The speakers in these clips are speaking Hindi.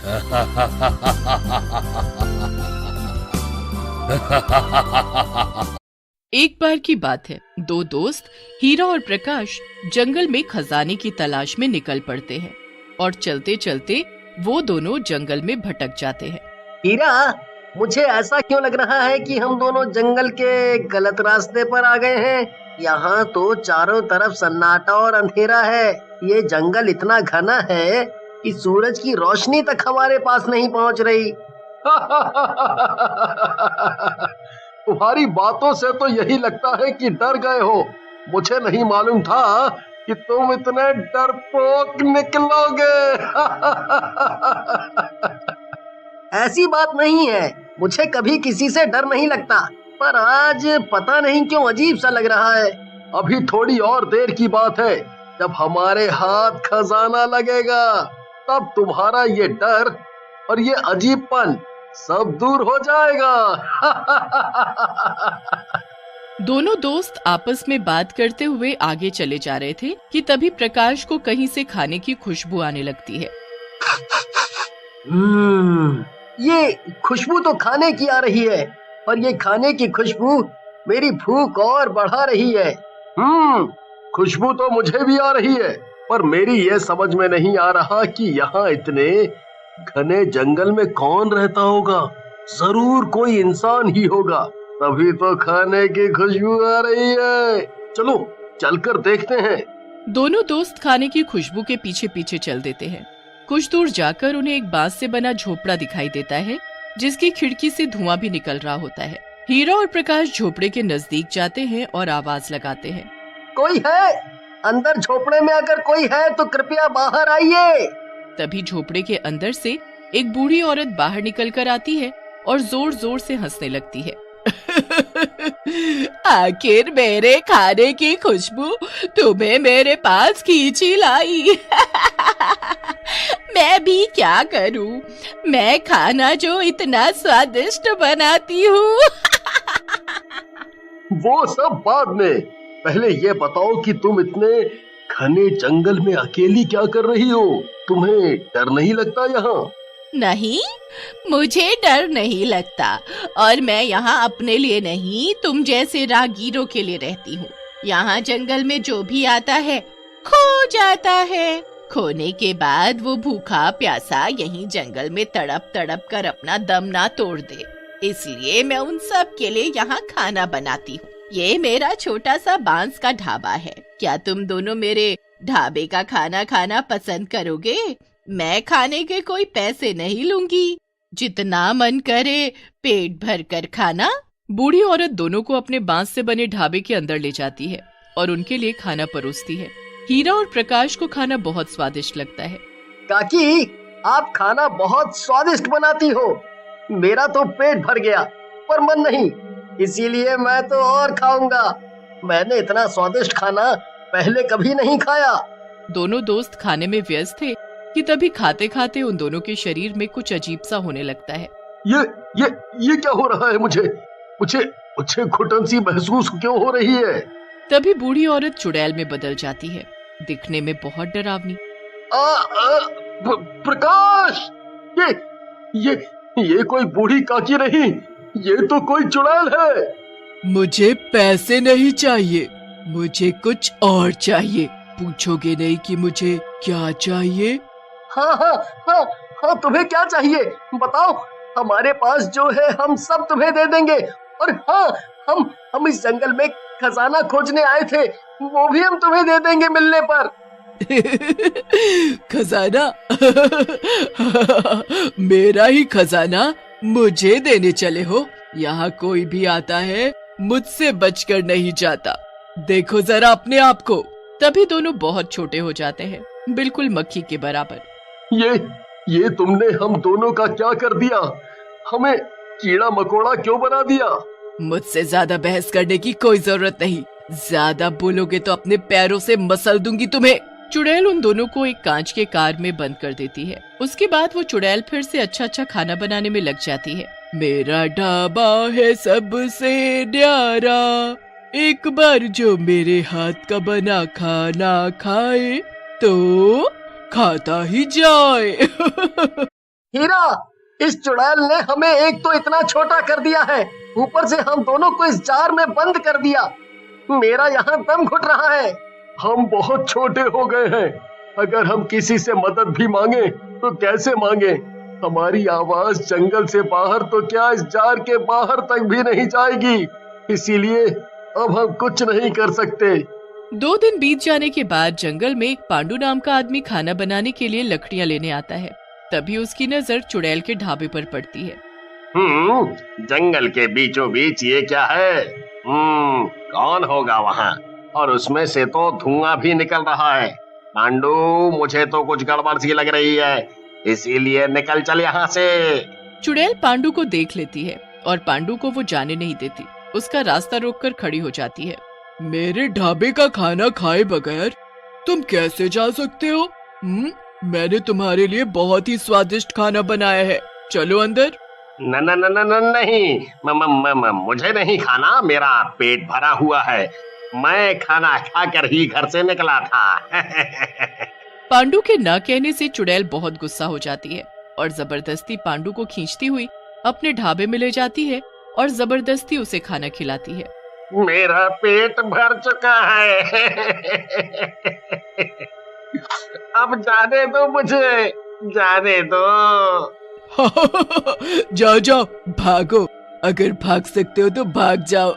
एक बार की बात है, दो दोस्त हीरा और प्रकाश जंगल में खजाने की तलाश में निकल पड़ते हैं और चलते चलते वो दोनों जंगल में भटक जाते हैं। हीरा, मुझे ऐसा क्यों लग रहा है कि हम दोनों जंगल के गलत रास्ते पर आ गए हैं। यहाँ तो चारों तरफ सन्नाटा और अंधेरा है। ये जंगल इतना घना है कि सूरज की रोशनी तक हमारे पास नहीं पहुँच रही। तुम्हारी बातों से तो यही लगता है कि डर गए हो। मुझे नहीं मालूम था कि तुम इतने डरपोक निकलोगे। ऐसी बात नहीं है, मुझे कभी किसी से डर नहीं लगता, पर आज पता नहीं क्यों अजीब सा लग रहा है। अभी थोड़ी और देर की बात है, जब हमारे हाथ खजाना लगेगा तब तुम्हारा ये डर और ये अजीबपन सब दूर हो जाएगा। दोनों दोस्त आपस में बात करते हुए आगे चले जा रहे थे कि तभी प्रकाश को कहीं से खाने की खुशबू आने लगती है। ये खुशबू तो खाने की आ रही है, और ये खाने की खुशबू मेरी भूख और बढ़ा रही है। खुशबू तो मुझे भी आ रही है, पर मेरी ये समझ में नहीं आ रहा कि यहाँ इतने घने जंगल में कौन रहता होगा। जरूर कोई इंसान ही होगा, तभी तो खाने की खुशबू आ रही है। चलो चलकर देखते हैं। दोनों दोस्त खाने की खुशबू के पीछे पीछे चल देते हैं। कुछ दूर जाकर उन्हें एक बांस से बना झोपड़ा दिखाई देता है, जिसकी खिड़की से धुआं भी निकल रहा होता है। हीरा और प्रकाश झोपड़े के नजदीक जाते हैं और आवाज लगाते हैं, कोई है? अंदर झोपड़े में अगर कोई है तो कृपया बाहर आइए। तभी झोपड़े के अंदर से एक बूढ़ी औरत बाहर निकल कर आती है और जोर जोर से हंसने लगती है। आखिर मेरे खाने की खुशबू तुम्हें मेरे पास खींची लाई। मैं भी क्या करूं, मैं खाना जो इतना स्वादिष्ट बनाती हूँ। वो सब बाद में, पहले ये बताओ कि तुम इतने घने जंगल में अकेली क्या कर रही हो? तुम्हें डर नहीं लगता यहाँ? नहीं, मुझे डर नहीं लगता, और मैं यहाँ अपने लिए नहीं, तुम जैसे राहगीरों के लिए रहती हूँ। यहाँ जंगल में जो भी आता है खो जाता है। खोने के बाद वो भूखा प्यासा यहीं जंगल में तड़प तड़प कर अपना दम ना तोड़ दे, इसलिए मैं उन सब के लिए यहाँ खाना बनाती हूँ। ये मेरा छोटा सा बांस का ढाबा है। क्या तुम दोनों मेरे ढाबे का खाना खाना पसंद करोगे? मैं खाने के कोई पैसे नहीं लूंगी, जितना मन करे पेट भर कर खाना। बूढ़ी औरत दोनों को अपने बांस से बने ढाबे के अंदर ले जाती है और उनके लिए खाना परोसती है। हीरा और प्रकाश को खाना बहुत स्वादिष्ट लगता है। काकी, आप खाना बहुत स्वादिष्ट बनाती हो। मेरा तो पेट भर गया, पर मन नहीं, इसीलिए मैं तो और खाऊंगा। मैंने इतना स्वादिष्ट खाना पहले कभी नहीं खाया। दोनों दोस्त खाने में व्यस्त थे कि तभी खाते खाते उन दोनों के शरीर में कुछ अजीब सा होने लगता है। ये क्या हो रहा है? मुझे घुटन सी महसूस क्यों हो रही है? तभी बूढ़ी औरत चुड़ैल में बदल जाती है, दिखने में बहुत डरावनी। प्रकाश, ये कोई बूढ़ी काकी नहीं, ये तो कोई चुड़ैल है। मुझे पैसे नहीं चाहिए, मुझे कुछ और चाहिए। पूछोगे नहीं कि मुझे क्या चाहिए? हाँ, तुम्हें क्या चाहिए बताओ। हमारे पास जो है हम सब तुम्हें दे देंगे। और हाँ, हम इस जंगल में खजाना खोजने आए थे, वो भी हम तुम्हें दे देंगे मिलने पर। खजाना? मेरा ही खजाना मुझे देने चले हो? यहाँ कोई भी आता है मुझसे बचकर नहीं जाता। देखो जरा अपने आप को। तभी दोनों बहुत छोटे हो जाते हैं, बिल्कुल मक्खी के बराबर। ये तुमने हम दोनों का क्या कर दिया? हमें कीड़ा मकोड़ा क्यों बना दिया? मुझसे ज्यादा बहस करने की कोई जरूरत नहीं। ज्यादा बोलोगे तो अपने पैरों से मसल दूंगी तुम्हें। चुड़ैल उन दोनों को एक कांच के कार में बंद कर देती है। उसके बाद वो चुड़ैल फिर से अच्छा खाना बनाने में लग जाती है। मेरा ढाबा है सबसे न्यारा, एक बार जो मेरे हाथ का बना खाना खाए तो खाता ही जाए। हीरा, इस चुड़ैल ने हमें एक तो इतना छोटा कर दिया है, ऊपर से हम दोनों को इस जार में बंद कर दिया। मेरा यहाँ दम घुट रहा है। हम बहुत छोटे हो गए हैं। अगर हम किसी से मदद भी मांगे तो कैसे मांगे? हमारी आवाज जंगल से बाहर तो क्या इस जार के बाहर तक भी नहीं जाएगी। इसीलिए अब हम कुछ नहीं कर सकते। 2 दिन बीत जाने के बाद जंगल में एक पांडु नाम का आदमी खाना बनाने के लिए लकड़ियां लेने आता है। तभी उसकी नजर चुड़ैल के ढाबे पर पड़ती है। जंगल के बीचों बीच ये क्या है? कौन होगा वहाँ? और उसमें से तो धुआं भी निकल रहा है। पांडु, मुझे तो कुछ गड़बड़ सी लग रही है, इसीलिए निकल चल यहाँ से। चुड़ैल पांडु को देख लेती है और पांडु को वो जाने नहीं देती। उसका रास्ता रोककर खड़ी हो जाती है। मेरे ढाबे का खाना खाए बगैर तुम कैसे जा सकते हो? मैंने तुम्हारे लिए बहुत ही स्वादिष्ट खाना बनाया है, चलो अंदर। नहीं, मुझे नहीं खाना, मेरा पेट भरा हुआ है। मैं खाना खाकर ही घर से निकला था। पांडु के ना कहने से चुड़ैल बहुत गुस्सा हो जाती है और जबरदस्ती पांडु को खींचती हुई अपने ढाबे में ले जाती है और जबरदस्ती उसे खाना खिलाती है। मेरा पेट भर चुका है। अब जाने दो मुझे, जाने दो। जाओ जाओ, भागो, अगर भाग सकते हो तो भाग जाओ।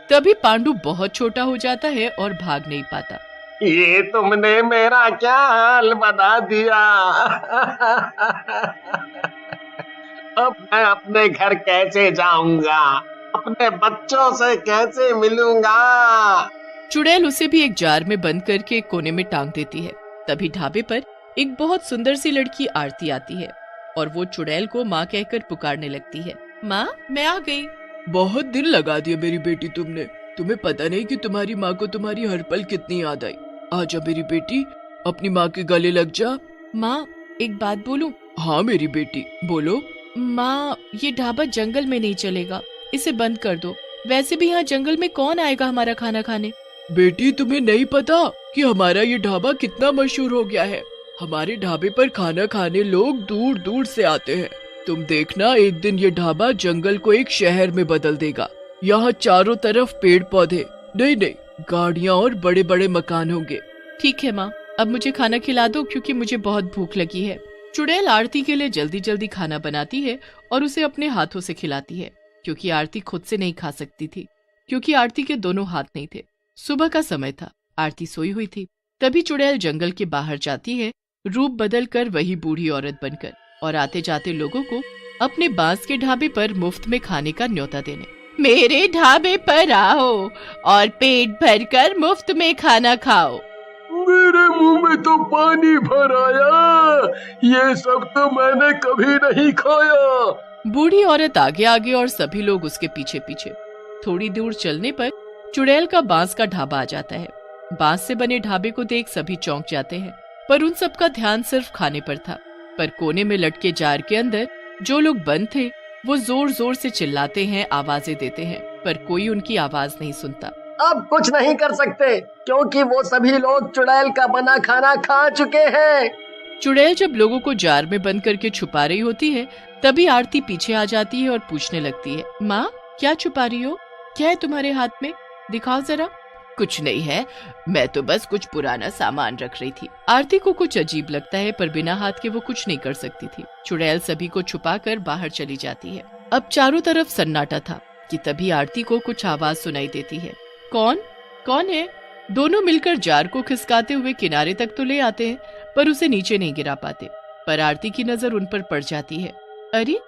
तभी पांडु बहुत छोटा हो जाता है और भाग नहीं पाता। ये तुमने मेरा क्या हाल बना दिया। अब मैं अपने घर कैसे जाऊंगा? अपने बच्चों से कैसे मिलूंगा? चुड़ैल उसे भी एक जार में बंद करके एक कोने में टांग देती है। तभी ढाबे पर एक बहुत सुंदर सी लड़की आरती आती है और वो चुड़ैल को माँ कहकर पुकारने लगती है। माँ, मैं आ गई। बहुत दिन लगा दिया मेरी बेटी तुमने। तुम्हें पता नहीं कि तुम्हारी माँ को तुम्हारी हर पल कितनी याद आई। आजा मेरी बेटी, अपनी माँ के गले लग जा। माँ, एक बात बोलूं? हाँ मेरी बेटी, बोलो। माँ, ये ढाबा जंगल में नहीं चलेगा, इसे बंद कर दो। वैसे भी यहाँ जंगल में कौन आएगा हमारा खाना खाने? बेटी, तुम्हें नहीं पता कि हमारा ये ढाबा कितना मशहूर हो गया है। हमारे ढाबे पर खाना खाने लोग दूर दूर से आते हैं। तुम देखना, एक दिन ये ढाबा जंगल को एक शहर में बदल देगा। यहाँ चारों तरफ पेड़ पौधे, नहीं, गाड़ियाँ और बड़े बड़े मकान होंगे। ठीक है माँ, अब मुझे खाना खिला दो क्योंकि मुझे बहुत भूख लगी है। चुड़ैल आरती के लिए जल्दी जल्दी खाना बनाती है और उसे अपने हाथों से खिलाती है, क्योंकि आरती खुद से नहीं खा सकती थी, क्योंकि आरती के दोनों हाथ नहीं थे। सुबह का समय था, आरती सोई हुई थी। तभी चुड़ैल जंगल के बाहर जाती है, रूप बदल कर वही बूढ़ी औरत बनकर, और आते जाते लोगों को अपने बांस के ढाबे पर मुफ्त में खाने का न्योता देने। मेरे ढाबे पर आओ और पेट भरकर मुफ्त में खाना खाओ। मेरे मुंह में तो पानी भर आया। ये सब तो मैंने कभी नहीं खाया। बूढ़ी औरत आगे आगे और सभी लोग उसके पीछे पीछे। थोड़ी दूर चलने पर चुड़ैल का बांस का ढाबा आ जाता है। बांस से बने ढाबे को देख सभी चौंक जाते हैं, पर उन सबका ध्यान सिर्फ खाने पर था। पर कोने में लटके जार के अंदर जो लोग बंद थे वो जोर जोर से चिल्लाते हैं, आवाजें देते हैं, पर कोई उनकी आवाज नहीं सुनता। अब कुछ नहीं कर सकते क्योंकि वो सभी लोग चुड़ैल का बना खाना खा चुके हैं। चुड़ैल जब लोगों को जार में बंद करके छुपा रही होती है, तभी आरती पीछे आ जाती है और पूछने लगती है, माँ, क्या छुपा रही हो? क्या है तुम्हारे हाथ में? दिखाओ जरा। कुछ नहीं है, मैं तो बस कुछ पुराना सामान रख रही थी। आरती को कुछ अजीब लगता है, पर बिना हाथ के वो कुछ नहीं कर सकती थी। चुड़ैल सभी को छुपाकर बाहर चली जाती है। अब चारों तरफ सन्नाटा था कि तभी आरती को कुछ आवाज सुनाई देती है। कौन है? दोनों मिलकर जार को खिसकाते हुए किनारे तक तो ले आते हैं, पर उसे नीचे नहीं गिरा पाते। पर आरती की नजर उन पर पड़ जाती है। अरे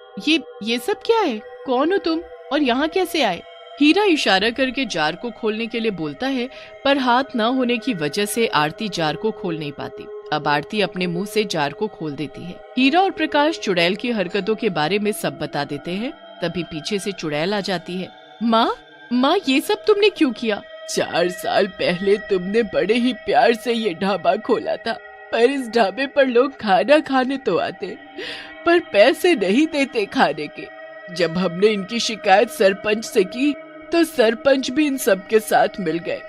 ये सब क्या है? कौन हो तुम और यहाँ कैसे आए? हीरा इशारा करके जार को खोलने के लिए बोलता है, पर हाथ न होने की वजह से आरती जार को खोल नहीं पाती। अब आरती अपने मुंह से जार को खोल देती है। हीरा और प्रकाश चुड़ैल की हरकतों के बारे में सब बता देते हैं। तभी पीछे से चुड़ैल आ जाती है। माँ, ये सब तुमने क्यों किया? 4 साल पहले तुमने बड़े ही प्यार से ये ढाबा खोला था, पर इस ढाबे पर लोग खाना खाने तो आते, पर पैसे नहीं देते खाने के। जब हमने इनकी शिकायत सरपंच से की तो सरपंच भी इन सब के साथ मिल गए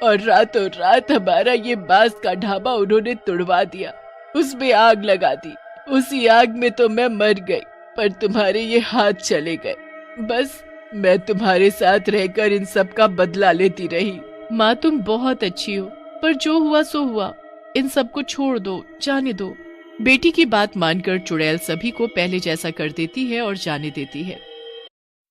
और रातों रात हमारा ये बांस का ढाबा उन्होंने तुड़वा दिया। उसमें आग लगा दी। उसी आग में तो मैं मर गई, पर तुम्हारे ये हाथ चले गए। बस मैं तुम्हारे साथ रहकर इन सब का बदला लेती रही। माँ तुम बहुत अच्छी हो, पर जो हुआ सो हुआ, इन सब को छोड़ दो, जाने दो। बेटी की बात मानकर चुड़ैल सभी को पहले जैसा कर देती है और जाने देती है।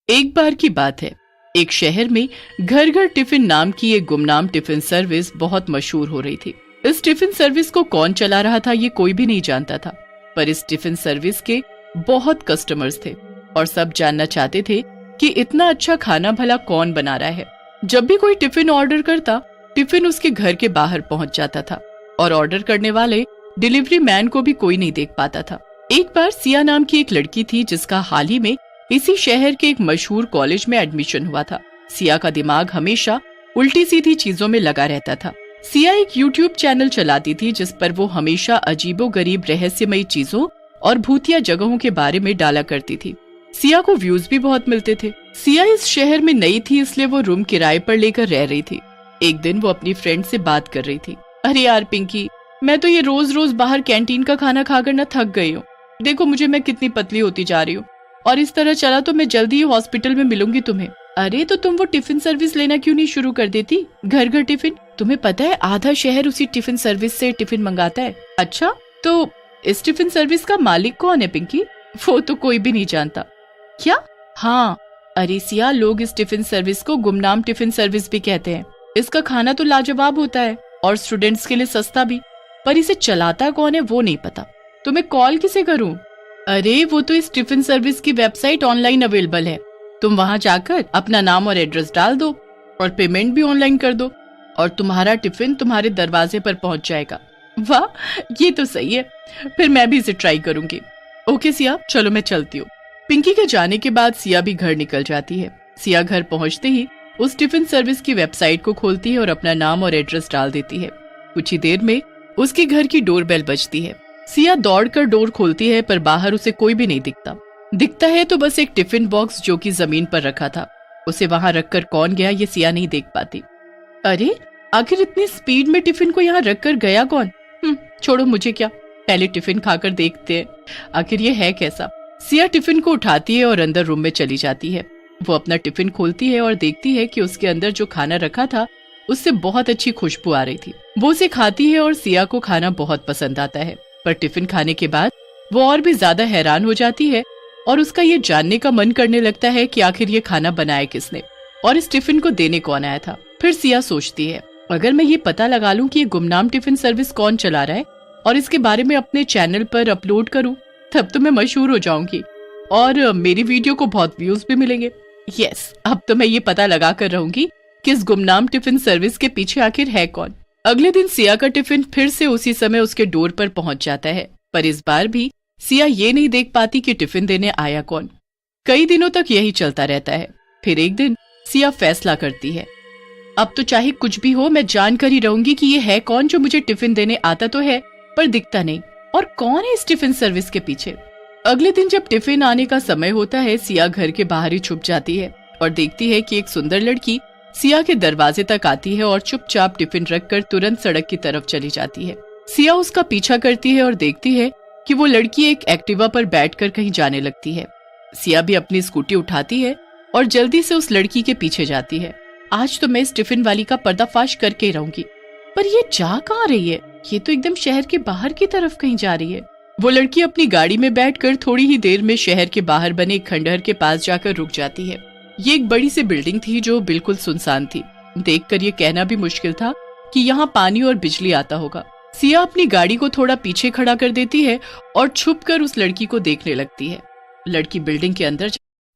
एक बार की बात है, एक शहर में घर घर टिफिन नाम की एक गुमनाम टिफिन सर्विस बहुत मशहूर हो रही थी। इस टिफिन सर्विस को कौन चला रहा था ये कोई भी नहीं जानता था, पर इस टिफिन सर्विस के बहुत कस्टमर्स थे और सब जानना चाहते थे कि इतना अच्छा खाना भला कौन बना रहा है। जब भी कोई टिफिन ऑर्डर करता, टिफिन उसके घर के बाहर पहुंच जाता था और ऑर्डर करने वाले डिलीवरी मैन को भी कोई नहीं देख पाता था। एक बार सिया नाम की एक लड़की थी जिसका हाल ही में इसी शहर के एक मशहूर कॉलेज में एडमिशन हुआ था। सिया का दिमाग हमेशा उल्टी सीधी चीजों में लगा रहता था। सिया एक यूट्यूब चैनल चलाती थी जिस पर वो हमेशा अजीबोगरीब रहस्यमयी चीजों और भूतिया जगहों के बारे में डाला करती थी। सिया को व्यूज भी बहुत मिलते थे। सिया इस शहर में नई थी, इसलिए वो रूम किराए पर लेकर रह रही थी। एक दिन वो अपनी फ्रेंड से बात कर रही थी। अरे यार पिंकी, मैं तो ये रोज रोज बाहर कैंटीन का खाना खाकर न थक गई हूँ। देखो मुझे, मैं कितनी पतली होती जा रही हूँ और इस तरह चला तो मैं जल्दी ही हॉस्पिटल में मिलूंगी तुम्हें। अरे तो तुम वो टिफिन सर्विस लेना क्यों नहीं शुरू कर देती, घर घर टिफिन। तुम्हें पता है आधा शहर उसी टिफिन सर्विस से टिफिन मंगाता है। अच्छा, तो इस टिफिन सर्विस का मालिक कौन है पिंकी? वो तो कोई भी नहीं जानता। क्या? हाँ, अरे सिया, लोग इस टिफिन सर्विस को गुमनाम टिफिन सर्विस भी कहते हैं। इसका खाना तो लाजवाब होता है और स्टूडेंट्स के लिए सस्ता भी, पर इसे चलाता कौन है वो नहीं पता। तो मैं कॉल किसे करूं? अरे वो तो इस टिफिन सर्विस की वेबसाइट ऑनलाइन अवेलेबल है। तुम वहां जाकर अपना नाम और एड्रेस डाल दो और पेमेंट भी ऑनलाइन कर दो और तुम्हारा टिफिन तुम्हारे दरवाजे पर पहुंच जाएगा। वाह, ये तो सही है, फिर मैं भी इसे ट्राई करूंगी। ओके सिया, चलो मैं चलती हूँ। पिंकी के जाने के बाद सिया भी घर निकल जाती है। सिया घर पहुंचते ही उस टिफिन सर्विस की वेबसाइट को खोलती है और अपना नाम और एड्रेस डाल देती है। कुछ ही देर में उसके घर की डोरबेल बजती है। सिया दौड़कर डोर खोलती है, पर बाहर उसे कोई भी नहीं दिखता है तो बस एक टिफिन बॉक्स जो कि जमीन पर रखा था। उसे वहां रखकर कौन गया ये सिया नहीं देख पाती। अरे आखिर इतनी स्पीड में टिफिन को यहाँ रखकर गया कौन? छोड़ो, मुझे क्या, पहले टिफिन खाकर देखते हैं आखिर ये है कैसा। सिया टिफिन को उठाती है और अंदर रूम में चली जाती है। वो अपना टिफिन खोलती है और देखती है कि उसके अंदर जो खाना रखा था उससे बहुत अच्छी खुशबू आ रही थी। वो उसे खाती है और सिया को खाना बहुत पसंद आता है, पर टिफिन खाने के बाद वो और भी ज्यादा हैरान हो जाती है और उसका ये जानने का मन करने लगता है कि आखिर ये खाना बनाया किसने और इस टिफिन को देने कौन आया था। फिर सिया सोचती है, अगर मैं ये पता लगा लूं कि ये गुमनाम टिफिन सर्विस कौन चला रहा है और इसके बारे में अपने चैनल पर अपलोड करूं, तब तो मैं मशहूर हो जाऊंगी और मेरी वीडियो को बहुत व्यूज भी मिलेंगे। यस, अब तो मैं ये पता लगा कर रहूंगी कि इस गुमनाम टिफिन सर्विस के पीछे आखिर है कौन। अगले दिन सिया का टिफिन फिर से उसी समय उसके डोर पर पहुंच जाता है, पर इस बार भी सिया ये नहीं देख पाती कि टिफिन देने आया कौन। कई दिनों तक यही चलता रहता है। फिर एक दिन सिया फैसला करती है, अब तो चाहे कुछ भी हो मैं जान कर ही रहूंगी कि ये है कौन जो मुझे टिफिन देने आता तो है पर दिखता नहीं, और कौन है इस टिफिन सर्विस के पीछे। अगले दिन जब टिफिन आने का समय होता है, सिया घर के बाहर ही छुप जाती है और देखती है कि एक सुंदर लड़की सिया के दरवाजे तक आती है और चुपचाप टिफिन रखकर तुरंत सड़क की तरफ चली जाती है। सिया उसका पीछा करती है और देखती है कि वो लड़की एक एक्टिवा पर बैठकर कहीं जाने लगती है। सिया भी अपनी स्कूटी उठाती है और जल्दी से उस लड़की के पीछे जाती है। आज तो मैं इस टिफिन वाली का पर्दाफाश करके ही रहूंगी। पर ये जा कहाँ रही है? ये तो एकदम शहर के बाहर की तरफ कहीं जा रही है। वो लड़की अपनी गाड़ी में बैठकर थोड़ी ही देर में शहर के बाहर बने एक खंडहर के पास जाकर रुक जाती है। ये एक बड़ी सी बिल्डिंग थी जो बिल्कुल सुनसान थी। देखकर ये कहना भी मुश्किल था कि यहाँ पानी और बिजली आता होगा। सिया अपनी गाड़ी को थोड़ा पीछे खड़ा कर देती है और छुपकर उस लड़की को देखने लगती है। लड़की बिल्डिंग के अंदर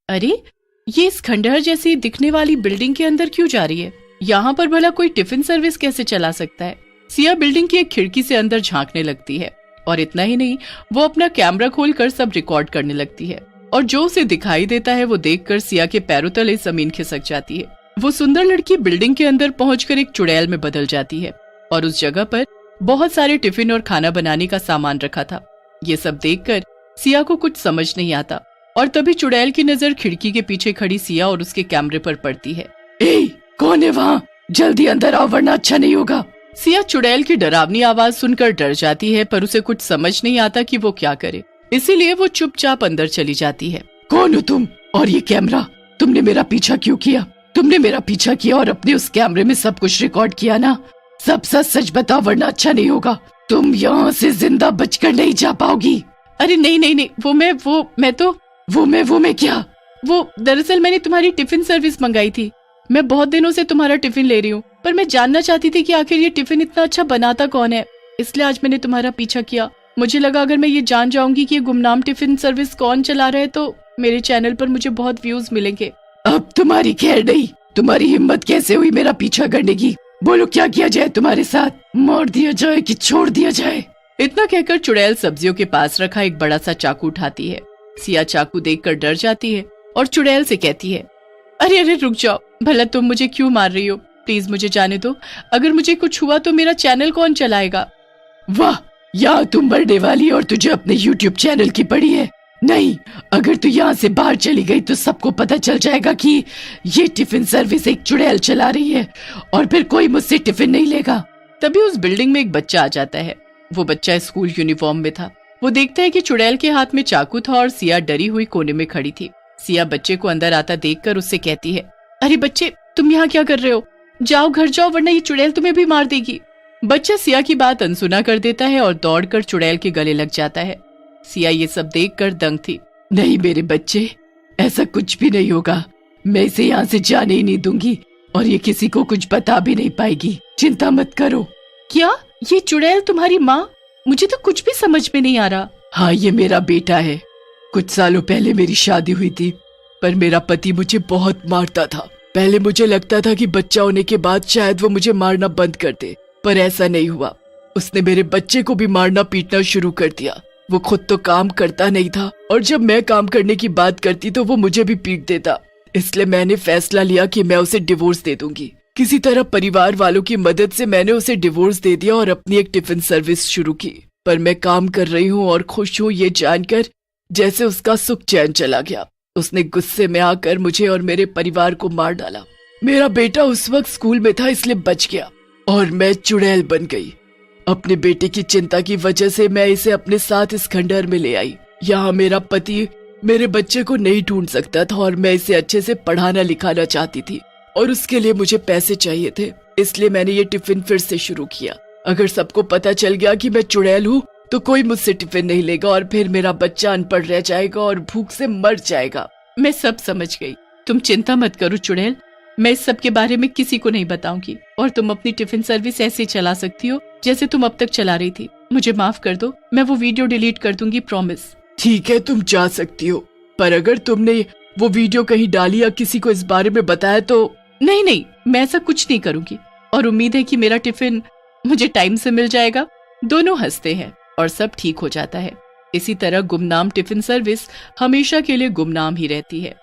अरे ये इस खंडहर जैसी दिखने वाली बिल्डिंग के अंदर क्यों जा रही है? यहाँ पर भला कोई टिफिन सर्विस कैसे चला सकता है? सिया बिल्डिंग की एक खिड़की से अंदर झांकने लगती है और इतना ही नहीं, वो अपना कैमरा खोलकर सब रिकॉर्ड करने लगती है और जो उसे दिखाई देता है वो देखकर सिया के पैरों तले जमीन खिसक जाती है। वो सुंदर लड़की बिल्डिंग के अंदर पहुंचकर एक चुड़ैल में बदल जाती है और उस जगह पर बहुत सारे टिफिन और खाना बनाने का सामान रखा था। ये सब देखकर सिया को कुछ समझ नहीं आता और तभी चुड़ैल की नजर खिड़की के पीछे खड़ी सिया और उसके कैमरे पर पड़ती है। ए, कौन है वहाँ? जल्दी अंदर आओ वरना अच्छा नहीं होगा। सिया चुड़ैल की डरावनी आवाज सुनकर डर जाती है, पर उसे कुछ समझ नहीं आता कि वो क्या करे, इसीलिए वो चुपचाप अंदर चली जाती है। कौन हो तुम? और ये कैमरा? तुमने मेरा पीछा क्यों किया? तुमने मेरा पीछा किया और अपने उस कैमरे में सब कुछ रिकॉर्ड किया ना? सब सच सच बताओ वरना अच्छा नहीं होगा। तुम यहाँ से जिंदा बचकर नहीं जा पाओगी। अरे नहीं नहीं नहीं, वो मैं क्या? वो दरअसल मैंने तुम्हारी टिफिन सर्विस मंगाई थी। मैं बहुत दिनों से तुम्हारा टिफिन ले रही हूँ, पर मैं जानना चाहती थी कि आखिर ये टिफिन इतना अच्छा बनाता कौन है, इसलिए आज मैंने तुम्हारा पीछा किया। मुझे लगा अगर मैं ये जान जाऊंगी कि ये गुमनाम टिफिन सर्विस कौन चला रहा है तो मेरे चैनल पर मुझे बहुत व्यूज मिलेंगे। अब तुम्हारी खैर नहीं। तुम्हारी हिम्मत कैसे हुई मेरा पीछा करने की? बोलो क्या किया जाए तुम्हारे साथ? मार दिया जाए कि छोड़ दिया जाए? इतना कहकर चुड़ैल सब्जियों के पास रखा एक बड़ा सा चाकू उठाती है। सिया चाकू देखकर डर जाती है और चुड़ैल से कहती है, अरे अरे रुक जाओ, भला तुम मुझे क्यों मार रही हो? प्लीज मुझे जाने दो। अगर मुझे कुछ हुआ तो मेरा चैनल कौन चलाएगा? वाह, यहाँ तुम मरने वाली और तुझे अपने YouTube चैनल की पड़ी है। नहीं, अगर तू यहाँ से बाहर चली गई तो सबको पता चल जाएगा कि ये टिफिन सर्विस एक चुड़ैल चला रही है और फिर कोई मुझसे टिफिन नहीं लेगा। तभी उस बिल्डिंग में एक बच्चा आ जाता है। वो बच्चा स्कूल यूनिफॉर्म में था। वो देखता है कि चुड़ैल के हाथ में चाकू था और सिया डरी हुई कोने में खड़ी थी। सिया बच्चे को अंदर आता देखकर उससे कहती है, अरे बच्चे, तुम यहाँ क्या कर रहे हो? जाओ घर जाओ वरना ये चुड़ैल तुम्हें भी मार देगी। बच्चा सिया की बात अनसुना कर देता है और दौड़कर चुड़ैल के गले लग जाता है। सिया ये सब देखकर दंग थी। नहीं मेरे बच्चे, ऐसा कुछ भी नहीं होगा। मैं इसे यहाँ से जाने ही नहीं दूंगी और ये किसी को कुछ बता भी नहीं पाएगी। चिंता मत करो। क्या ये चुड़ैल तुम्हारी माँ? मुझे तो कुछ भी समझ में नहीं आ रहा। हाँ, ये मेरा बेटा है। कुछ सालों पहले मेरी शादी हुई थी, पर मेरा पति मुझे बहुत मारता था। पहले मुझे लगता था कि बच्चा होने के बाद शायद वो मुझे मारना बंद कर दे, पर ऐसा नहीं हुआ। उसने मेरे बच्चे को भी मारना पीटना शुरू कर दिया। वो खुद तो काम करता नहीं था और जब मैं काम करने की बात करती तो वो मुझे भी पीट देता। इसलिए मैंने फैसला लिया कि मैं उसे डिवोर्स दे दूंगी। किसी तरह परिवार वालों की मदद से मैंने उसे डिवोर्स दे दिया और अपनी एक टिफिन सर्विस शुरू की। पर मैं काम कर रही हूँ और खुश हूँ ये जानकर जैसे उसका सुख चैन चला गया। उसने गुस्से में आकर मुझे और मेरे परिवार को मार डाला। मेरा बेटा उस वक्त स्कूल में था इसलिए बच गया और मैं चुड़ैल बन गई। अपने बेटे की चिंता की वजह से मैं इसे अपने साथ इस खंडहर में ले आई। यहाँ मेरा पति मेरे बच्चे को नहीं ढूंढ सकता था और मैं इसे अच्छे से पढ़ाना लिखाना चाहती थी और उसके लिए मुझे पैसे चाहिए थे। इसलिए मैंने ये टिफिन फिर से शुरू किया। अगर सबको पता चल गया कि मैं चुड़ैल हूँ तो कोई मुझसे टिफिन नहीं लेगा और फिर मेरा बच्चा अनपढ़ रह जाएगा और भूख से मर जाएगा। मैं सब समझ गई। तुम चिंता मत करो चुड़ैल, मैं इस सब के बारे में किसी को नहीं बताऊंगी और तुम अपनी टिफिन सर्विस ऐसे चला सकती हो जैसे तुम अब तक चला रही थी। मुझे माफ कर दो, मैं वो वीडियो डिलीट कर दूंगी, प्रॉमिस। ठीक है, तुम जा सकती हो, पर अगर तुमने वो वीडियो कहीं डाली या किसी को इस बारे में बताया तो। नहीं नहीं, मैं ऐसा कुछ नहीं करूंगी और उम्मीद है कि मेरा टिफिन मुझे टाइम से मिल जाएगा। दोनों हंसते हैं और सब ठीक हो जाता है। इसी तरह गुमनाम टिफिन सर्विस हमेशा के लिए गुमनाम ही रहती है।